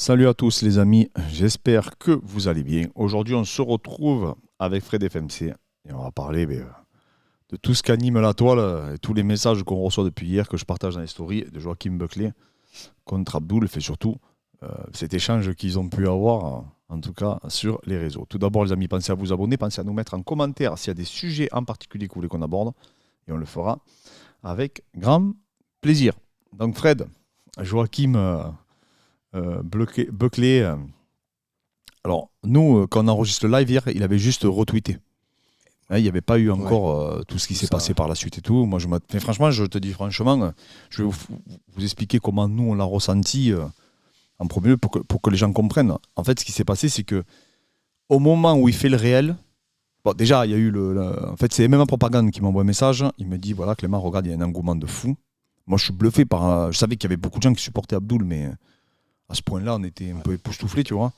Salut à tous les amis, j'espère que vous allez bien. Aujourd'hui on se retrouve avec Fred FMC et on va parler de tout ce qu'anime la toile et tous les messages qu'on reçoit depuis hier que je partage dans les stories de Joachim Buckley contre Abdul, fait surtout cet échange qu'ils ont pu avoir en tout cas sur les réseaux. Tout d'abord les amis, pensez à vous abonner, pensez à nous mettre en commentaire s'il y a des sujets en particulier que vous voulez qu'on aborde et on le fera avec grand plaisir. Donc Fred, Joachim... Buckley. Alors, nous, quand on enregistre le live hier, il avait juste retweeté. Hein, il n'y avait pas eu encore tout ce qui s'est passé par la suite et tout. Moi, mais franchement, je te dis franchement, je vais vous expliquer comment nous, on l'a ressenti en premier lieu pour que les gens comprennent. En fait, ce qui s'est passé, c'est que au moment où il fait le réel, bon, déjà, il y a eu en fait, c'est MMA Propagande qui m'envoie un message. Il me dit, voilà, Clément, regarde, il y a un engouement de fou. Moi, je suis bluffé par... Je savais qu'il y avait beaucoup de gens qui supportaient Abdul, mais... À ce point-là, on était un peu époustouflés, tu vois.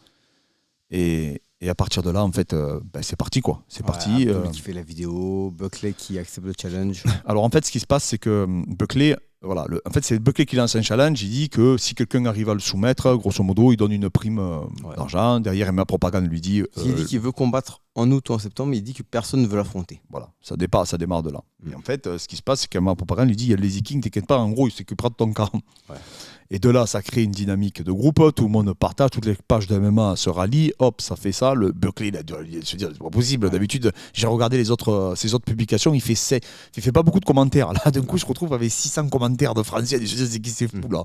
Et à partir de là, en fait, c'est parti, quoi. C'est parti. Abdul qui fait la vidéo, Buckley qui accepte le challenge. Alors, en fait, ce qui se passe, c'est que Buckley, voilà, en fait, c'est Buckley qui lance un challenge. Il dit que si quelqu'un arrive à le soumettre, grosso modo, il donne une prime d'argent. Derrière, MMA Propagande lui dit... il dit qu'il veut combattre en août ou en septembre, mais il dit que personne ne veut l'affronter. Voilà, ça démarre de là. Et en fait, ce qui se passe, c'est qu'MMA Propagande lui dit, il y a les Kings, t'inquiète pas, en gros, il s'occupera de ton camp. Ouais. Et de là, ça crée une dynamique de groupe, tout le monde partage, toutes les pages de MMA se rallient, hop, ça fait ça. Le Buckley, il a dû se dire, c'est pas possible. Ouais. D'habitude, j'ai regardé ses autres publications, il fait pas beaucoup de commentaires. Là, d'un coup, je retrouve avec 600 commentaires de Français, je dis, c'est qui c'est fou là.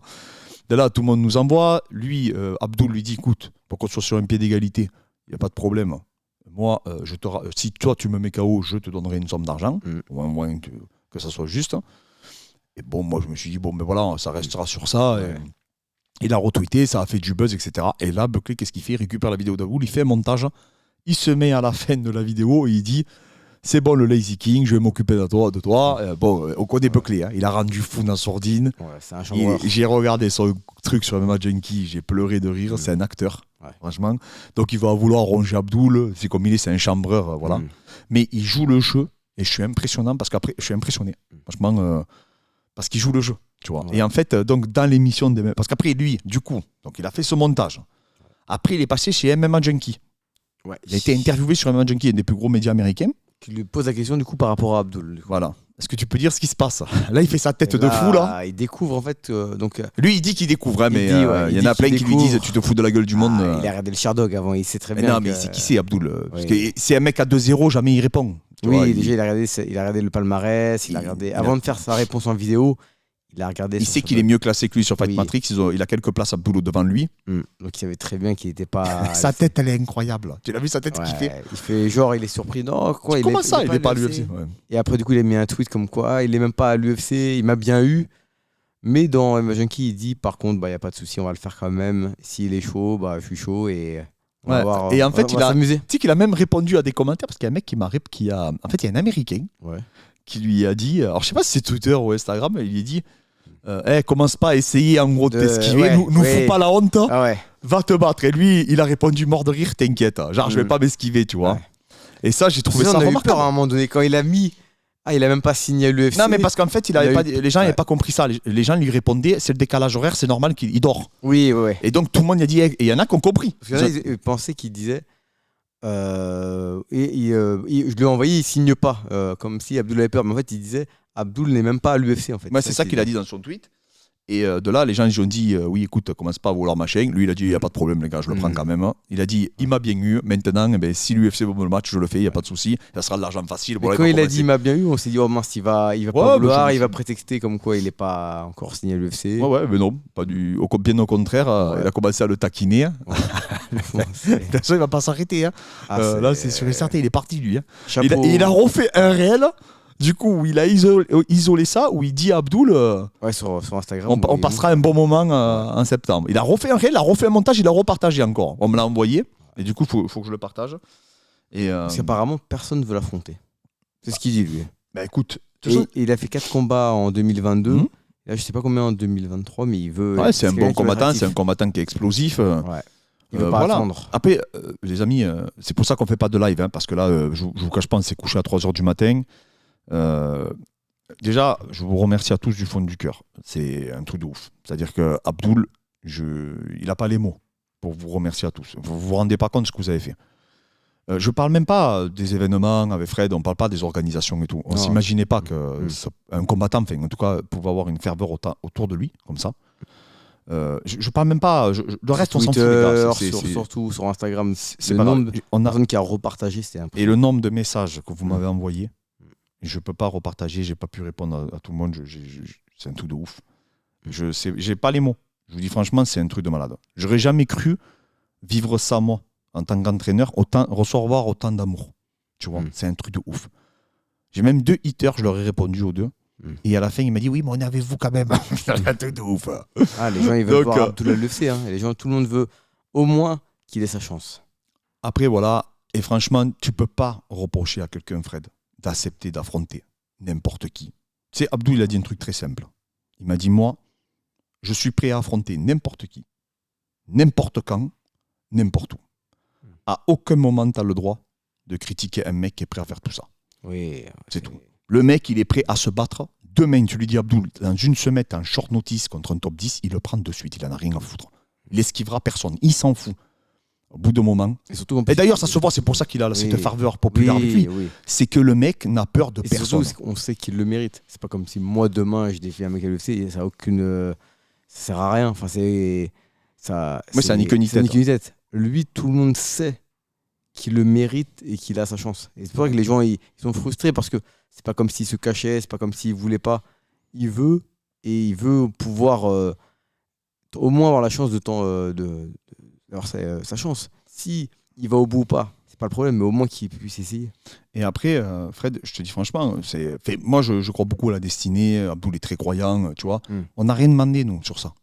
De là, tout le monde nous envoie. Lui, Abdul lui dit, écoute, pour qu'on soit sur un pied d'égalité, il n'y a pas de problème. Moi, si toi tu me mets KO, je te donnerai une somme d'argent, au moins que ça soit juste. Et bon, moi je me suis dit, bon, mais voilà, ça restera sur ça. Ouais. Il a retweeté, ça a fait du buzz, etc. Et là, Buckley, qu'est-ce qu'il fait? Il récupère la vidéo d'Abdul, il fait un montage, il se met à la fin de la vidéo et il dit, c'est bon le Lazy King, je vais m'occuper de toi. Bon, on connaît Buckley, hein. Il a rendu fou dans Sourdine. Ouais, c'est un chanteur. J'ai regardé son truc sur MMA Junkie, j'ai pleuré de rire, c'est un acteur. Ouais. Franchement, donc il va vouloir ronger Abdul, c'est comme il est, c'est un chambreur, voilà. Mais il joue le jeu et je suis impressionné franchement, parce qu'il joue le jeu, tu vois. Ouais. Et en fait, donc dans l'émission parce qu'après lui, du coup, donc il a fait ce montage. Après, il est passé chez MMA Junkie. Ouais. Il a été interviewé sur MMA Junkie, un des plus gros médias américains. Qui lui pose la question du coup par rapport à Abdul. Voilà. Est-ce que tu peux dire ce qui se passe? Là, il fait sa tête de fou, là. Il découvre, en fait. Lui, il dit qu'il découvre, hein, mais il y en a plein qui lui disent tu te fous de la gueule du monde. Il a regardé le Sherdog avant, il sait très bien. Non, mais c'est qui c'est, Abdul? Parce que c'est un mec à 2-0, jamais il répond. Oui, déjà, il a regardé le palmarès, avant de faire sa réponse en vidéo, il a regardé. Il sait qu'il est mieux classé que lui sur Fight Matrix, il a quelques places Abdul devant lui. Donc il savait très bien qu'il n'était pas. Sa tête, elle est incroyable. Tu l'as vu sa tête qu'il fait? Il fait genre, il est surpris. Non, quoi, comment ça, il n'est pas à l'UFC? Et après, du coup, il a mis un tweet comme quoi, il n'est même pas à l'UFC, il m'a bien eu. Mais dans MMA Junkie, il dit par contre, il n'y a pas de souci, on va le faire quand même. S'il est chaud, je suis chaud et. Et en fait, tu sais qu'il a même répondu à des commentaires parce qu'il y a un mec en fait, il y a un Américain qui lui a dit, alors je sais pas si c'est Twitter ou Instagram, il lui a dit commence pas à essayer en gros de t'esquiver, nous fous pas la honte, va te battre. Et lui, il a répondu mort de rire, t'inquiète, genre je vais pas m'esquiver, tu vois. Et ça, j'ai trouvé ça remarquable. On a eu peur à un moment donné quand il a mis. Il a même pas signé à l'UFC. Non, mais parce qu'en fait, les gens n'avaient pas compris ça. Les gens lui répondaient, c'est le décalage horaire, c'est normal qu'il dort. Oui. Et donc tout le monde a dit, et il y en a qui ont compris. Parce que ils pensaient qu'il disait, je lui ai envoyé, il signe pas, comme si Abdul avait peur. Mais en fait, il disait, Abdul n'est même pas à l'UFC en fait. C'est ça qu'il a dit dans son tweet. Et de là, les gens ils ont dit oui, écoute, commence pas à vouloir machin. Lui, il a dit il n'y a pas de problème, les gars, je le prends quand même. Il a dit il m'a bien eu. Maintenant, si l'UFC veut le match, je le fais, il n'y a pas de souci. Ça sera de l'argent facile. Quand il a dit il m'a bien eu, on s'est dit oh mince, il va pas vouloir, il va prétexter comme quoi il n'est pas encore signé à l'UFC. Ouais, mais non, bien au contraire. Il a commencé à le taquiner. De toute façon, il va pas s'arrêter. Hein. Là, c'est sûr et certain, il est parti lui. Hein. Il a refait un réel. Du coup, où il a isolé ça, où il dit à Abdul sur Instagram. On passera un bon moment en septembre. Il a refait un réel, il a refait un montage, il a repartagé encore. On me l'a envoyé. Et du coup, il faut que je le partage. Parce qu'apparemment, personne ne veut l'affronter. C'est ce qu'il dit, lui. Bah écoute. Il a fait 4 combats en 2022. Là, je sais pas combien en 2023, mais il veut. Ouais, c'est un bon combattant, c'est un combattant qui est explosif. Il veut pas attendre. Après, les amis, c'est pour ça qu'on fait pas de live. Hein, parce que là, je vous cache pas, on s'est couché à 3h du matin. Déjà, je vous remercie à tous du fond du cœur. C'est un truc de ouf. C'est-à-dire que Abdul, il n'a pas les mots. pour vous remercier à tous. Vous vous rendez pas compte de ce que vous avez fait. Je parle même pas des événements avec Fred, on parle pas des organisations et tout. On s'imaginait pas qu'un combattant, enfin, en tout cas, pouvait avoir une ferveur autour de lui, comme ça. Je parle même pas. Le reste, on s'en fout, les gars. Surtout sur Instagram, c'est le pas nombre grave. de personnes qui a repartagé, c'était impressionnant. Et le nombre de messages que vous m'avez envoyés, je peux pas repartager, j'ai pas pu répondre à tout le monde. C'est un truc de ouf. J'ai pas les mots. Je vous dis franchement, c'est un truc de malade. J'aurais jamais cru vivre ça, moi, en tant qu'entraîneur, recevoir autant d'amour. Tu vois, c'est un truc de ouf. J'ai même 2 hitters, je leur ai répondu aux 2. Et à la fin, il m'a dit oui, mais on est avec vous quand même. C'est un truc de ouf. Les gens, ils veulent voir Abdoul à l'UFC. Les gens, tout le monde veut au moins qu'il ait sa chance. Après, voilà. Et franchement, tu peux pas reprocher à quelqu'un, Fred, d'accepter, d'affronter n'importe qui. Tu sais, Abdou, il a dit un truc très simple. Il m'a dit, moi, je suis prêt à affronter n'importe qui, n'importe quand, n'importe où. À aucun moment, tu as le droit de critiquer un mec qui est prêt à faire tout ça. Oui. C'est tout. Le mec, il est prêt à se battre. Demain, tu lui dis, Abdoul, dans une semaine, en short notice contre un top 10, il le prend de suite. Il en a rien à foutre. Il esquivera personne. Il s'en fout. Au bout d'un moment. Et d'ailleurs, ça se voit, c'est pour ça qu'il a cette ferveur populaire avec lui. C'est que le mec n'a peur de personne. Surtout, on sait qu'il le mérite. C'est pas comme si moi, demain, je défie un mec à l'UFC, ça a aucune. Ça sert à rien. Enfin, c'est. C'est un ni queue ni tête. Lui, tout le monde sait qu'il le mérite et qu'il a sa chance. Et c'est pour ça que les gens, ils sont frustrés parce que c'est pas comme s'il se cachait, c'est pas comme s'il voulait pas. Il veut, et il veut pouvoir au moins avoir la chance d'avoir sa chance. Si il va au bout ou pas, c'est pas le problème, mais au moins qu'il puisse essayer. Et après, Fred, je te dis franchement, moi je crois beaucoup à la destinée. Abdoul est très croyant, tu vois. On n'a rien demandé, nous, sur ça.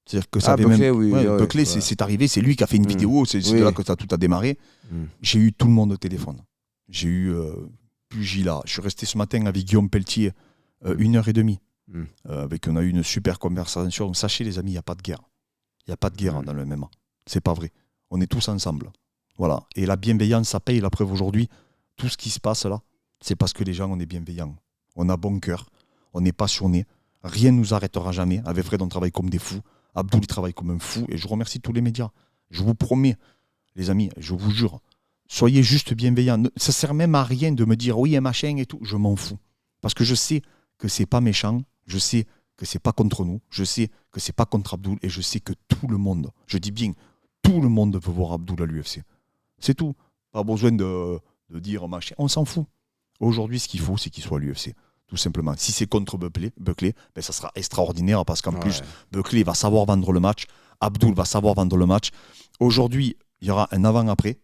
C'est-à-dire que ça avait Buckley, même. Buckley, c'est arrivé, c'est lui qui a fait une vidéo, c'est de là que tout a démarré. J'ai eu tout le monde au téléphone. J'ai eu Pugila. Je suis resté ce matin avec Guillaume Pelletier 1h30. On a eu une super conversation. Sachez, les amis, il n'y a pas de guerre. Il n'y a pas de guerre dans le MMA. C'est pas vrai. On est tous ensemble. Voilà. Et la bienveillance, ça paye. La preuve aujourd'hui, tout ce qui se passe là, c'est parce que les gens, on est bienveillants. On a bon cœur. On est passionné. Rien ne nous arrêtera jamais. Avec Fred, on travaille comme des fous. Abdoul, il travaille comme un fou. Et je remercie tous les médias. Je vous promets, les amis, je vous jure, soyez juste bienveillants. Ça ne sert même à rien de me dire oui, un machin et tout. Je m'en fous. Parce que je sais que c'est pas méchant. Je sais que c'est pas contre nous. Je sais que c'est pas contre Abdoul. Et je sais que tout le monde, je dis bien, tout le monde veut voir Abdoul à l'UFC. C'est tout. Pas besoin de dire machin. On s'en fout. Aujourd'hui, ce qu'il faut, c'est qu'il soit à l'UFC. Tout simplement. Si c'est contre Buckley, ben ça sera extraordinaire parce qu'en plus, Buckley va savoir vendre le match. Abdoul va savoir vendre le match. Aujourd'hui, il y aura un avant-après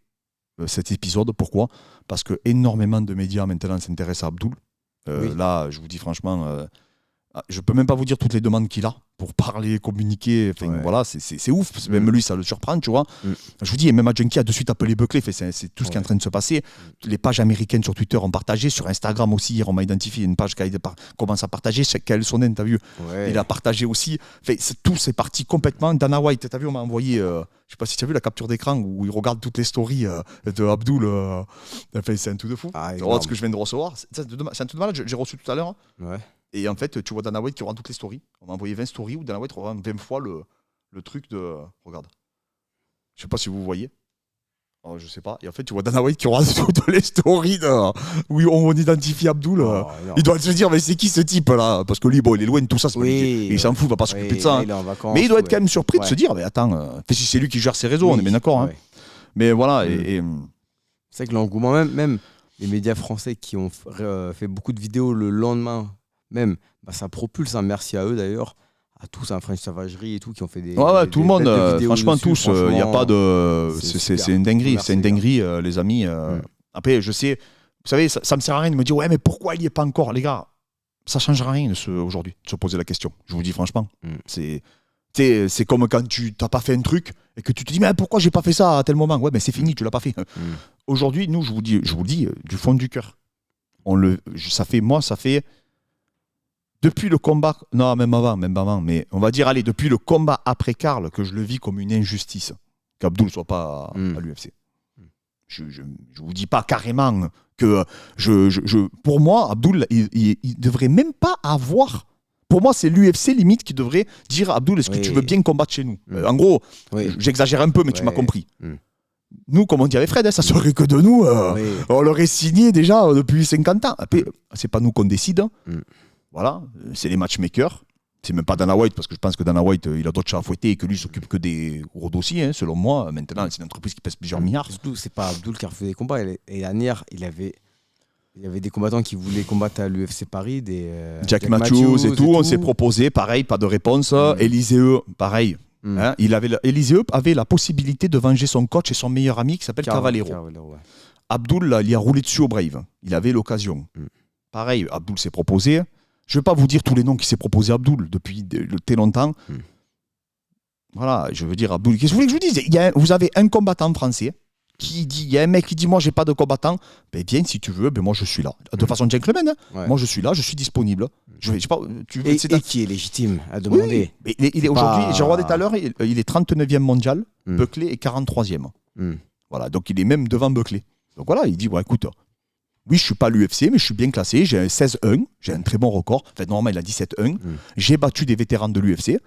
cet épisode. Pourquoi ? Parce que énormément de médias maintenant s'intéressent à Abdoul. Là, je vous dis franchement, je peux même pas vous dire toutes les demandes qu'il a pour parler, communiquer. Voilà, c'est ouf. Même lui, ça le surprend, tu vois. Je vous dis, et même Junkie a de suite appelé Buckley. C'est tout ce qui est en train de se passer. Les pages américaines sur Twitter ont partagé. Sur Instagram aussi, hier, on m'a identifié une page qui commence à partager. Kael Sonnen, t'as vu, il a partagé aussi. Tout c'est parti complètement. Dana White, t'as vu, on m'a envoyé, je sais pas si tu as vu la capture d'écran où il regarde toutes les stories de Abdoul. C'est un tout de fou. Regarde ce que je viens de recevoir. C'est un tout de malade. J'ai reçu tout à l'heure. Et en fait, tu vois Dana White qui rend toutes les stories. On m'a envoyé 20 stories où Dana White rend 20 fois le truc de... Regarde. Je sais pas si vous voyez. Oh, je sais pas. Et en fait, tu vois Dana White qui rend toutes les stories où on identifie Abdoul. Il doit se dire, mais c'est qui ce type là ? Parce que lui, bon, il est loin de tout ça. Il s'en fout, il va pas s'occuper de ça. Mais il doit être quand même surpris de se dire, mais attends, si c'est lui qui gère ses réseaux, on est bien d'accord. Mais voilà. C'est vrai que l'engouement, même les médias français qui ont fait beaucoup de vidéos le lendemain, même, ça propulse. Merci à eux d'ailleurs. À tous, French Savagerie et tout, qui ont fait des. Tout le monde, franchement, tous. Il n'y a pas de. C'est une dinguerie. C'est une dinguerie, les amis. Après, je sais, vous savez, ça me sert à rien de me dire, ouais, mais pourquoi il n'y est pas encore ? Les gars, ça ne changera rien aujourd'hui de se poser la question. Je vous dis franchement. C'est comme quand tu n'as pas fait un truc et que tu te dis, mais pourquoi j'ai pas fait ça à tel moment ? Ouais, mais c'est fini, tu l'as pas fait. Aujourd'hui, nous, je vous le dis du fond du cœur. Ça fait. Depuis le combat, non, même avant, mais on va dire, allez, depuis le combat après Karl, que je le vis comme une injustice, qu'Abdoul ne soit pas à l'UFC. Je vous dis pas carrément que pour moi, Abdoul, il devrait même pas avoir, Pour moi, c'est l'UFC limite qui devrait dire à Abdul, est-ce que tu veux bien combattre chez nous? En gros, j'exagère un peu, mais tu m'as compris. Nous, comme on dit avec Fred, ça serait que de nous. On l'aurait signé déjà depuis 50 ans. Après, c'est pas nous qu'on décide. Voilà, c'est les matchmakers. C'est même pas Dana White, parce que je pense que Dana White, il a d'autres chats à fouetter et que lui, il s'occupe que des gros dossiers, selon moi. Maintenant, c'est une entreprise qui pèse plusieurs milliards. Surtout, c'est pas Abdul qui a refait des combats. Et dernière, il y avait des combattants qui voulaient combattre à l'UFC Paris, Jack Matthews et tout. On s'est proposé, pareil, pas de réponse. Élisée, pareil. Hein, Élisée avait la possibilité de venger son coach et son meilleur ami qui s'appelle Cavallero. Abdul, il y a roulé dessus au Brave. Il avait l'occasion. Pareil, Abdul s'est proposé. Je ne vais pas vous dire tous les noms qui s'est proposé Abdul depuis très longtemps. Voilà, je veux dire, Abdul, qu'est-ce que vous voulez que je vous dise? Vous avez un combattant français qui dit, il y a un mec qui dit, moi, j'ai pas de combattant. Ben, viens, si tu veux, ben, moi, je suis là. De façon gentleman, hein. Moi, je suis là, je suis disponible. Je sais pas, et qui est légitime à demander. Oui, il est aujourd'hui, j'ai regardé tout à l'heure, il est 39e mondial, Buckley est 43e. Voilà, donc il est même devant Buckley. Donc voilà, il dit, écoute, oui, je suis pas l'UFC, mais je suis bien classé, j'ai un 16-1, j'ai un très bon record. En fait, normalement, il a 17-1. J'ai battu des vétérans de l'UFC.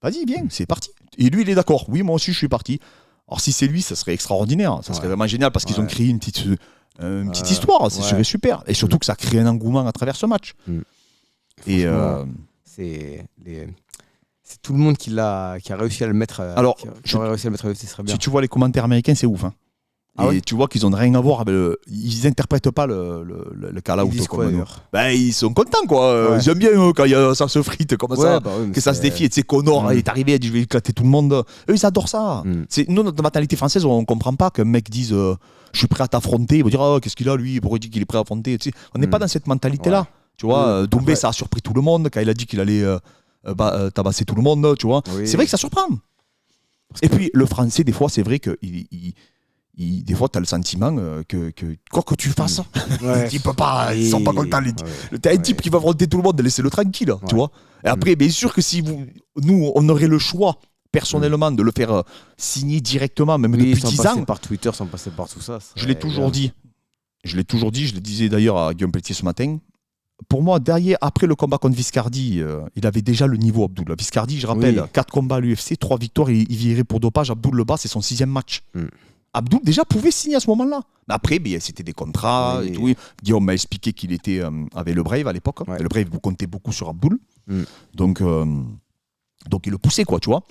Vas-y, viens, c'est parti. Et lui, il est d'accord. Oui, moi aussi, je suis parti. Alors, si c'est lui, ça serait extraordinaire. Ça serait vraiment génial parce qu'ils ont créé une petite histoire. Ça serait super. Et surtout que ça crée un engouement à travers ce match. Et c'est tout le monde qui a réussi à le mettre. Alors, réussi à le mettre à l'UFC, ce serait bien. Si tu vois les commentaires américains, c'est ouf. Hein. Et tu vois qu'ils n'ont rien à voir avec ils n'interprètent pas le call-out. Ils sont contents, quoi. Ils aiment bien quand ça se frite comme ça, que ça se défie. Et tu sais, Connor est arrivé, il a dit je vais éclater tout le monde. Eux, ils adorent ça. Nous, notre mentalité française, on ne comprend pas qu'un mec dise je suis prêt à t'affronter. Il va dire qu'est-ce qu'il a, lui, pourquoi il dit qu'il est prêt à affronter. Tu sais, on n'est pas dans cette mentalité-là. Tu vois, Doumbé, ça a surpris tout le monde quand il a dit qu'il allait tabasser tout le monde. Tu vois. C'est vrai que ça surprend. Et puis, le français, des fois, c'est vrai que. Des fois, tu as le sentiment que quoi que tu fasses, ils sont pas contents. T'as un type qui va affronter tout le monde, laissez-le tranquille, tu vois. Et après, bien sûr que si nous, on aurait le choix, personnellement, de le faire signer directement, même depuis 10 ans. Sans passer par Twitter, sans passer par tout ça. Je l'ai toujours dit. Je le disais d'ailleurs à Guillaume Pelletier ce matin. Pour moi, après le combat contre Viscardi, il avait déjà le niveau, Abdul. Viscardi, je rappelle, 4 combats à l'UFC, 3 victoires, il virait pour dopage. Abdul le bat, c'est son 6e match. Abdul déjà pouvait signer à ce moment-là. Mais après, c'était des contrats et tout. Guillaume m'a expliqué qu'il était avec le Brave à l'époque. Le Brave vous comptait beaucoup sur Abdul. Donc il le poussait, quoi, tu vois.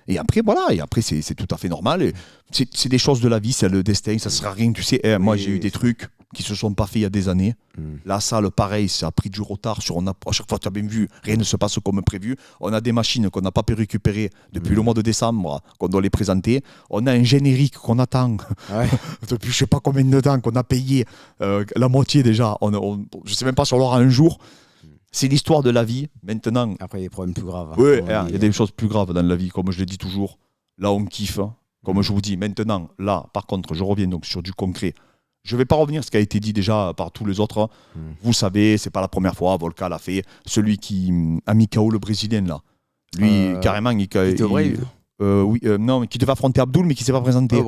Et après, voilà. Et après, c'est tout à fait normal. Et c'est des choses de la vie, c'est le destin. Ça sera rien, tu sais. Moi, j'ai eu des trucs qui se sont pas faits il y a des années. La salle, pareil, ça a pris du retard. À chaque fois, tu as bien vu, rien ne se passe comme prévu. On a des machines qu'on n'a pas pu récupérer depuis le mois de décembre, qu'on doit les présenter. On a un générique qu'on attend depuis je sais pas combien de temps, qu'on a payé la moitié déjà. Je sais même pas si on l'aura un jour. C'est l'histoire de la vie. Maintenant. Après, il y a des problèmes plus graves. Oui, il y a des choses plus graves dans la vie, comme je l'ai dit toujours. Là, on kiffe. Comme je vous dis, maintenant, là, par contre, je reviens donc sur du concret. Je ne vais pas revenir sur ce qui a été dit déjà par tous les autres. Vous savez, c'est pas la première fois. Volca l'a fait. Celui qui a mis KO le Brésilien, là. Lui, carrément, il était au Brave. Non, qui devait affronter Abdul, mais qui ne s'est pas présenté.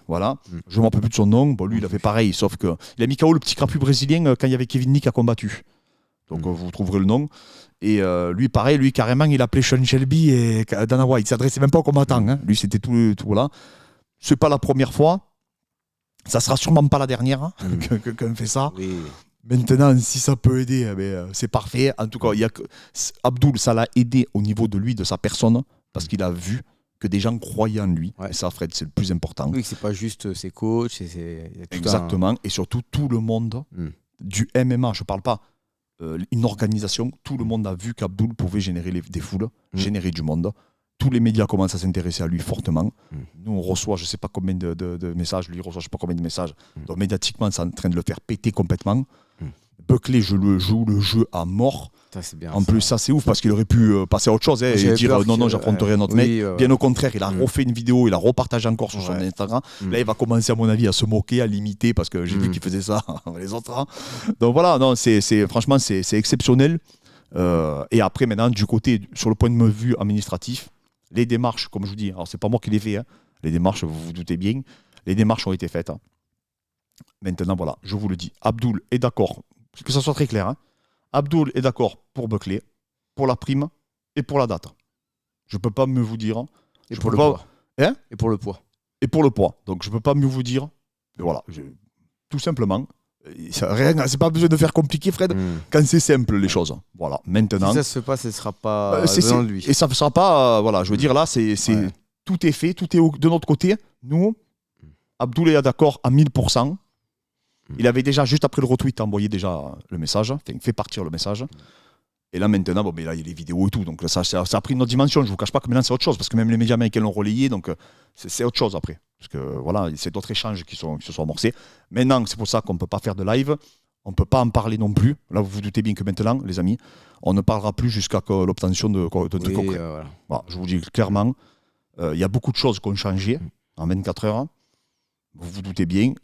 Voilà. Je ne me rappelle plus de son nom. Bon, lui, il a fait pareil, sauf qu'il a mis KO le petit crapu brésilien quand il y avait Kevin Lee qui a combattu. Donc, vous trouverez le nom. Et lui, pareil, lui, carrément, il appelait Sean Shelby et Dana White. Il ne s'adressait même pas aux combattants. Hein. Lui, c'était tout là. Ce n'est pas la première fois. Ça sera sûrement pas la dernière qu'on fait ça. Maintenant, si ça peut aider, c'est parfait. En tout cas, Abdul, ça l'a aidé au niveau de lui, de sa personne, parce qu'il a vu que des gens croyaient en lui. Et ça, Fred, c'est le plus important. Oui, c'est pas juste ses coachs. Exactement. Et surtout, tout le monde du MMA, je parle pas une organisation, tout le monde a vu qu'Abdul pouvait générer des foules, générer du monde. Tous les médias commencent à s'intéresser à lui fortement. Nous, on reçoit, je ne sais pas combien de messages, lui, il reçoit je ne sais pas combien de messages. Donc, médiatiquement, c'est en train de le faire péter complètement. Buckley, je le joue le jeu à mort. Ça, c'est bien, en plus, ça, c'est ouf parce qu'il aurait pu passer à autre chose et dire non, j'affronterai un autre mec. Bien au contraire, il a refait une vidéo, il a repartagé encore sur son Instagram. Là, il va commencer, à mon avis, à se moquer, à l'imiter parce que j'ai vu qu'il faisait ça les autres. Hein. Donc voilà, non, franchement, c'est exceptionnel. Et après, maintenant, du côté, sur le point de vue administratif, les démarches, comme je vous dis, alors c'est pas moi qui les fais, hein. Les démarches, vous vous doutez bien, les démarches ont été faites. Hein. Maintenant, voilà, je vous le dis, Abdul est d'accord, que ça soit très clair, hein. Abdul est d'accord pour Buckley, pour la prime et pour la date. Je ne peux pas mieux vous dire. Et Je pour peux le pas- poids. Hein Et pour le poids. Et pour le poids. Donc je ne peux pas mieux vous dire. Mais voilà, tout simplement. C'est pas besoin de faire compliqué, Fred, quand c'est simple les choses. Voilà, maintenant. Si ça se fait pas, ce ne sera pas c'est- venant de lui. Et ça ne sera pas. Voilà, je veux dire, là, Ouais. tout est fait, tout est de notre côté. Nous, Abdoul est d'accord à 1000%. Il avait déjà, juste après le retweet, envoyé déjà le message, enfin, fait partir le message. Et là, maintenant, bon, mais là, il y a les vidéos et tout. Donc ça a pris une autre dimension. Je ne vous cache pas que maintenant, c'est autre chose. Parce que même les médias américains l'ont relayé. Donc c'est autre chose après. Parce que voilà, c'est d'autres échanges qui se sont amorcés. Maintenant, c'est pour ça qu'on ne peut pas faire de live. On ne peut pas en parler non plus. Là, vous vous doutez bien que maintenant, les amis, on ne parlera plus jusqu'à l'obtention de concret. Voilà. Voilà, je vous dis clairement, il y a beaucoup de choses qui ont changé en 24 heures. Vous vous doutez bien,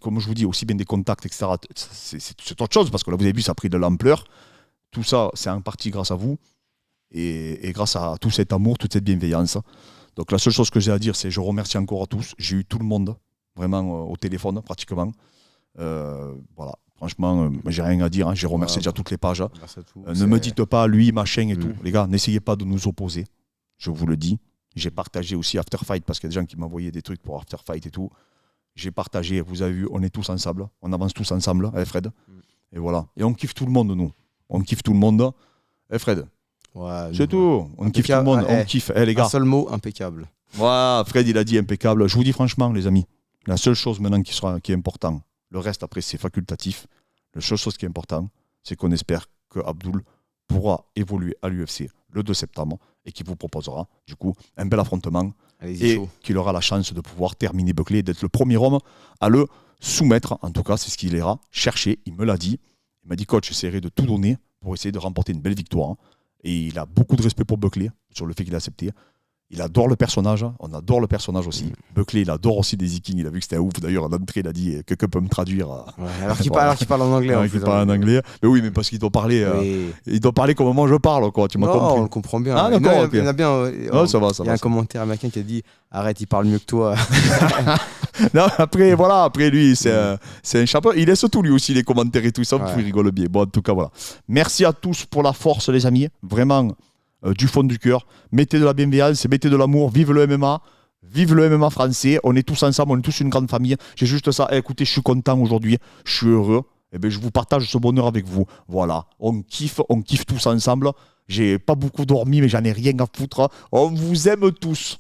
comme je vous dis, aussi bien des contacts, etc. C'est autre chose, parce que là, vous avez vu, ça a pris de l'ampleur. Tout ça, c'est en partie grâce à vous et grâce à tout cet amour, toute cette bienveillance. Donc la seule chose que j'ai à dire, c'est je remercie encore à tous. J'ai eu tout le monde, vraiment au téléphone, pratiquement. Voilà, franchement, j'ai rien à dire. J'ai remercié déjà toutes les pages. Grâce à tout, Ne me dites pas lui, machin et tout. Les gars, n'essayez pas de nous opposer. Je vous le dis. J'ai partagé aussi After Fight parce qu'il y a des gens qui m'envoyaient des trucs pour After Fight et tout. J'ai partagé, vous avez vu, on est tous ensemble. On avance tous ensemble, Fred. Et voilà. Et on kiffe tout le monde, nous. On kiffe tout le monde. Fred, Ouais, c'est tout. On kiffe tout le monde. On kiffe. Les gars. Un seul mot, impeccable. Voilà, Fred, il a dit impeccable. Je vous dis franchement, les amis, la seule chose maintenant qui est important, le reste après, c'est facultatif. La seule chose qui est important, c'est qu'on espère que Abdoul pourra évoluer à l'UFC le 2 septembre et qu'il vous proposera, du coup, un bel affrontement Allez-y, et chaud. qu'il aura la chance de pouvoir terminer Buckley et d'être le premier homme à le soumettre. En tout cas, c'est ce qu'il ira chercher. Il me l'a dit. Il m'a dit, coach, j'essaierai de tout donner pour essayer de remporter une belle victoire. Et il a beaucoup de respect pour Buckley sur le fait qu'il a accepté. Il adore le personnage, on adore le personnage aussi. Buckley, il adore aussi Daisy King, il a vu que c'était un ouf. D'ailleurs, à l'entrée, il a dit quelqu'un peut me traduire. Ouais, alors qu'il parle en anglais. Il parle en anglais. Mais oui, mais parce qu'il doit parler. Oui. Il doit parler comme moi je parle, quoi. Tu m'as Non, compris. on le comprend bien. Ah, Non, d'accord, ok. il y en a bien. Non, ça va, Il y a un commentaire américain qui a dit arrête, il parle mieux que toi. Non, après, voilà, après lui, c'est un champion. Il laisse tout lui aussi, les commentaires et tout ça. Vous rigolez bien. Bon, en tout cas, voilà. Merci à tous pour la force, les amis. Vraiment, du fond du cœur. Mettez de la bienveillance, mettez de l'amour. Vive le MMA. Vive le MMA français. On est tous ensemble, on est tous une grande famille. J'ai juste ça. Écoutez, je suis content aujourd'hui. Je suis heureux. Et ben, je vous partage ce bonheur avec vous. Voilà. On kiffe tous ensemble. J'ai pas beaucoup dormi, mais j'en ai rien à foutre. On vous aime tous.